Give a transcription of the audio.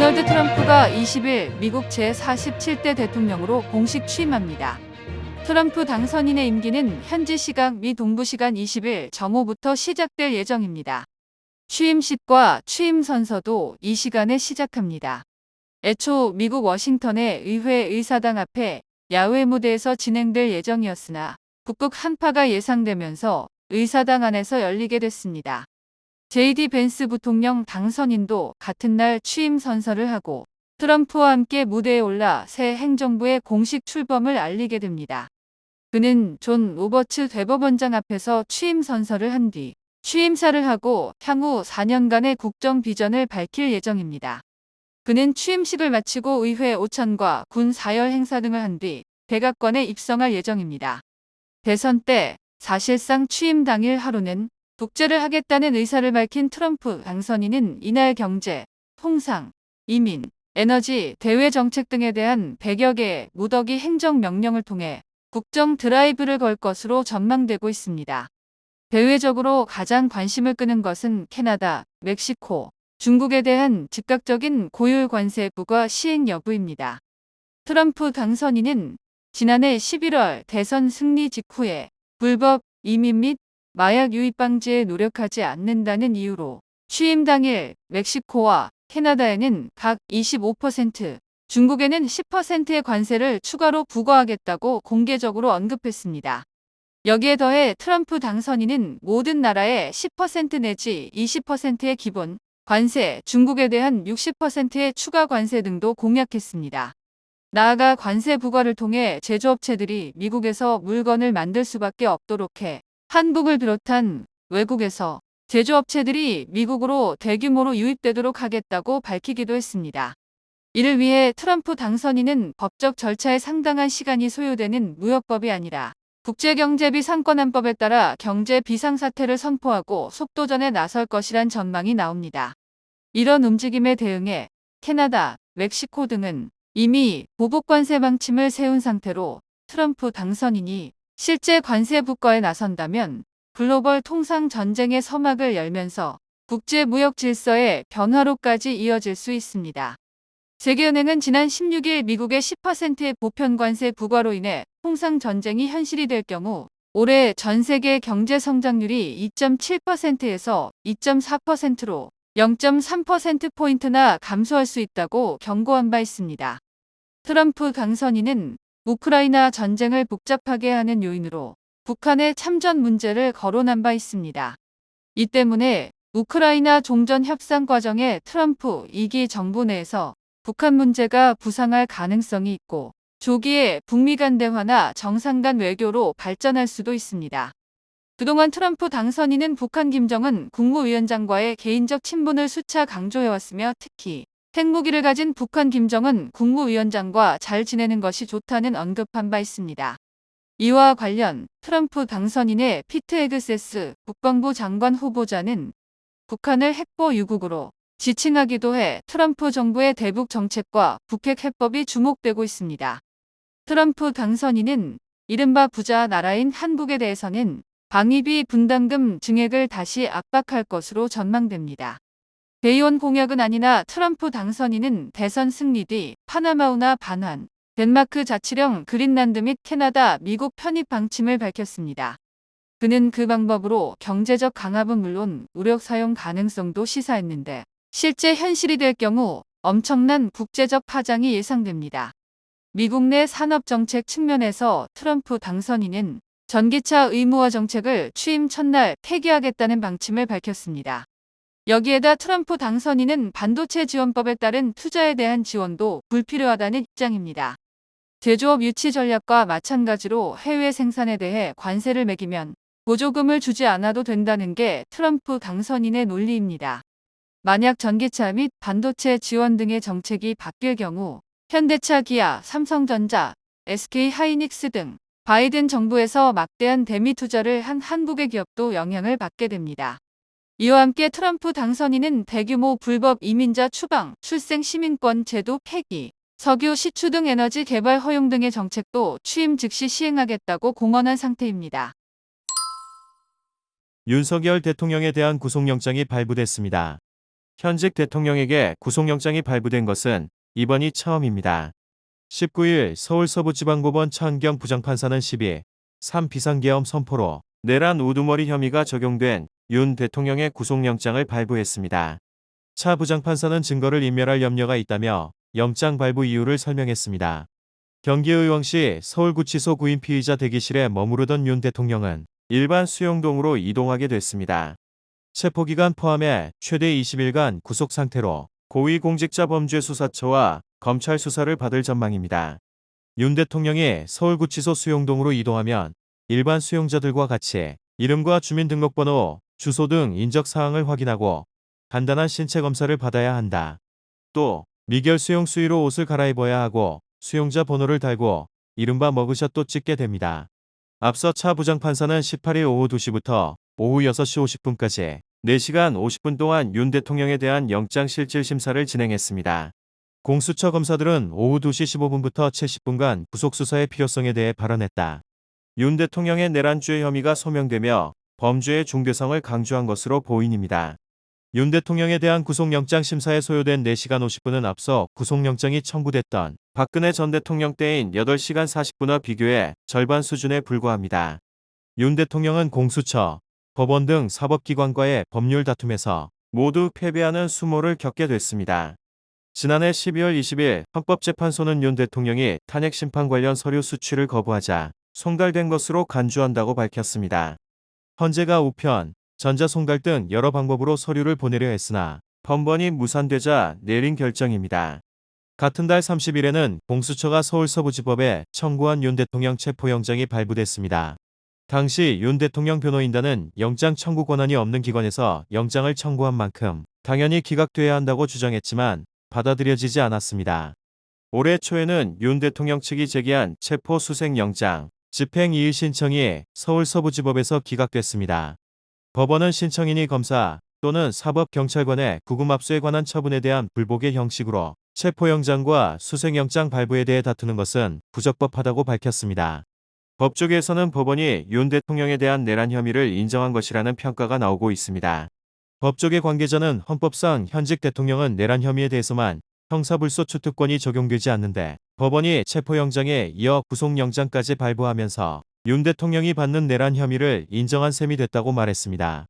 도널드 트럼프가 20일 미국 제47대 대통령으로 공식 취임합니다. 트럼프 당선인의 임기는 현지 시각 미 동부 시간 20일 정오부터 시작될 예정입니다. 취임식과 취임 선서도 이 시간에 시작합니다. 애초 미국 워싱턴의 의회 의사당 앞에 야외 무대에서 진행될 예정이었으나 북극 한파가 예상되면서 의사당 안에서 열리게 됐습니다. JD 벤스 부통령 당선인도 같은 날 취임 선서를 하고 트럼프와 함께 무대에 올라 새 행정부의 공식 출범을 알리게 됩니다. 그는 존 로버츠 대법원장 앞에서 취임 선서를 한 뒤 취임사를 하고 향후 4년간의 국정 비전을 밝힐 예정입니다. 그는 취임식을 마치고 의회 오찬과 군 사열 행사 등을 한 뒤 백악관에 입성할 예정입니다. 대선 때 사실상 취임 당일 하루는 독재를 하겠다는 의사를 밝힌 트럼프 당선인은 이날 경제, 통상, 이민, 에너지, 대외 정책 등에 대한 100여 개의 무더기 행정명령을 통해 국정 드라이브를 걸 것으로 전망되고 있습니다. 대외적으로 가장 관심을 끄는 것은 캐나다, 멕시코, 중국에 대한 즉각적인 고율 관세 부과 시행 여부입니다. 트럼프 당선인은 지난해 11월 대선 승리 직후에 불법 이민 및 마약 유입 방지에 노력하지 않는다는 이유로 취임 당일 멕시코와 캐나다에는 각 25%, 중국에는 10%의 관세를 추가로 부과하겠다고 공개적으로 언급했습니다. 여기에 더해 트럼프 당선인은 모든 나라에 10% 내지 20%의 기본 관세, 중국에 대한 60%의 추가 관세 등도 공약했습니다. 나아가 관세 부과를 통해 제조업체들이 미국에서 물건을 만들 수밖에 없도록 해 한국을 비롯한 외국에서 제조업체들이 미국으로 대규모로 유입되도록 하겠다고 밝히기도 했습니다. 이를 위해 트럼프 당선인은 법적 절차에 상당한 시간이 소요되는 무역법이 아니라 국제경제비상권안법에 따라 경제 비상사태를 선포하고 속도전에 나설 것이란 전망이 나옵니다. 이런 움직임에 대응해 캐나다, 멕시코 등은 이미 보복관세 방침을 세운 상태로 트럼프 당선인이 실제 관세 부과에 나선다면 글로벌 통상 전쟁의 서막을 열면서 국제 무역 질서의 변화로까지 이어질 수 있습니다. 세계은행은 지난 16일 미국의 10%의 보편 관세 부과로 인해 통상 전쟁이 현실이 될 경우 올해 전 세계 경제 성장률이 2.7%에서 2.4%로 0.3%포인트나 감소할 수 있다고 경고한 바 있습니다. 트럼프 당선인은 우크라이나 전쟁을 복잡하게 하는 요인으로 북한의 참전 문제를 거론한 바 있습니다. 이 때문에 우크라이나 종전 협상 과정에 트럼프 2기 정부 내에서 북한 문제가 부상할 가능성이 있고 조기에 북미 간 대화나 정상 간 외교로 발전할 수도 있습니다. 그동안 트럼프 당선인은 북한 김정은 국무위원장과의 개인적 친분을 수차 강조해왔으며 특히 핵무기를 가진 북한 김정은 국무위원장과 잘 지내는 것이 좋다는 언급한 바 있습니다. 이와 관련 트럼프 당선인의 피트 헤그세스 국방부 장관 후보자는 북한을 핵보 유국으로 지칭하기도 해 트럼프 정부의 대북 정책과 북핵 해법이 주목되고 있습니다. 트럼프 당선인은 이른바 부자 나라인 한국에 대해서는 방위비 분담금 증액을 다시 압박할 것으로 전망됩니다. 대의원 공약은 아니나 트럼프 당선인은 대선 승리 뒤 파나마운화 반환, 덴마크 자치령 그린란드 및 캐나다, 미국 편입 방침을 밝혔습니다. 그는 그 방법으로 경제적 강압은 물론武력 사용 가능성도 시사했는데 실제 현실이 될 경우 엄청난 국제적 파장이 예상됩니다. 미국 내 산업정책 측면에서 트럼프 당선인은 전기차 의무화 정책을 취임 첫날 폐기하겠다는 방침을 밝혔습니다. 여기에다 트럼프 당선인은 반도체 지원법에 따른 투자에 대한 지원도 불필요하다는 입장입니다. 제조업 유치 전략과 마찬가지로 해외 생산에 대해 관세를 매기면 보조금을 주지 않아도 된다는 게 트럼프 당선인의 논리입니다. 만약 전기차 및 반도체 지원 등의 정책이 바뀔 경우 현대차, 기아, 삼성전자, SK하이닉스 등 바이든 정부에서 막대한 대미 투자를 한 한국의 기업도 영향을 받게 됩니다. 이와 함께 트럼프 당선인은 대규모 불법 이민자 추방, 출생 시민권 제도 폐기, 석유 시추 등 에너지 개발 허용 등의 정책도 취임 즉시 시행하겠다고 공언한 상태입니다. 윤석열 대통령에 대한 구속영장이 발부됐습니다. 현직 대통령에게 구속영장이 발부된 것은 이번이 처음입니다. 19일 서울서부지방법원 차은경 부장판사는 12.3 비상계엄 선포로 내란 우두머리 혐의가 적용된 윤 대통령의 구속영장을 발부했습니다. 차 부장판사는 증거를 인멸할 염려가 있다며 영장 발부 이유를 설명했습니다. 경기의왕시 서울구치소 구인 피의자 대기실에 머무르던 윤 대통령은 일반 수용동으로 이동하게 됐습니다. 체포기간 포함해 최대 20일간 구속 상태로 고위공직자범죄수사처와 검찰 수사를 받을 전망입니다. 윤 대통령이 서울구치소 수용동으로 이동하면 일반 수용자들과 같이 이름과 주민등록번호, 주소 등 인적사항을 확인하고 간단한 신체 검사를 받아야 한다. 또 미결 수용 수의로 옷을 갈아입어야 하고 수용자 번호를 달고 이른바 머그샷도 찍게 됩니다. 앞서 차 부장판사는 18일 오후 2시부터 오후 6시 50분까지 4시간 50분 동안 윤 대통령에 대한 영장실질심사를 진행했습니다. 공수처 검사들은 오후 2시 15분부터 채 10분간 구속수사의 필요성에 대해 발언했다. 윤 대통령의 내란주의 혐의가 소명되며 범죄의 중대성을 강조한 것으로 보인입니다. 윤 대통령에 대한 구속영장 심사에 소요된 4시간 50분은 앞서 구속영장이 청구됐던 박근혜 전 대통령 때인 8시간 40분과 비교해 절반 수준에 불과합니다. 윤 대통령은 공수처, 법원 등 사법기관과의 법률 다툼에서 모두 패배하는 수모를 겪게 됐습니다. 지난해 12월 20일 헌법재판소는 윤 대통령이 탄핵심판 관련 서류 수취를 거부하자 송달된 것으로 간주한다고 밝혔습니다. 헌재가 우편, 전자송달 등 여러 방법으로 서류를 보내려 했으나 번번이 무산되자 내린 결정입니다. 같은 달 30일에는 공수처가 서울서부지법에 청구한 윤 대통령 체포영장이 발부됐습니다. 당시 윤 대통령 변호인단은 영장 청구 권한이 없는 기관에서 영장을 청구한 만큼 당연히 기각돼야 한다고 주장했지만 받아들여지지 않았습니다. 올해 초에는 윤 대통령 측이 제기한 체포수색영장, 집행이의 신청이 서울서부지법에서 기각됐습니다. 법원은 신청인이 검사 또는 사법경찰관의 구금압수에 관한 처분에 대한 불복의 형식으로 체포영장과 수색영장 발부에 대해 다투는 것은 부적법하다고 밝혔습니다. 법조계에서는 법원이 윤 대통령에 대한 내란 혐의를 인정한 것이라는 평가가 나오고 있습니다. 법조계 관계자는 헌법상 현직 대통령은 내란 혐의에 대해서만 형사불소추 특권이 적용되지 않는데 법원이 체포영장에 이어 구속영장까지 발부하면서 윤 대통령이 받는 내란 혐의를 인정한 셈이 됐다고 말했습니다.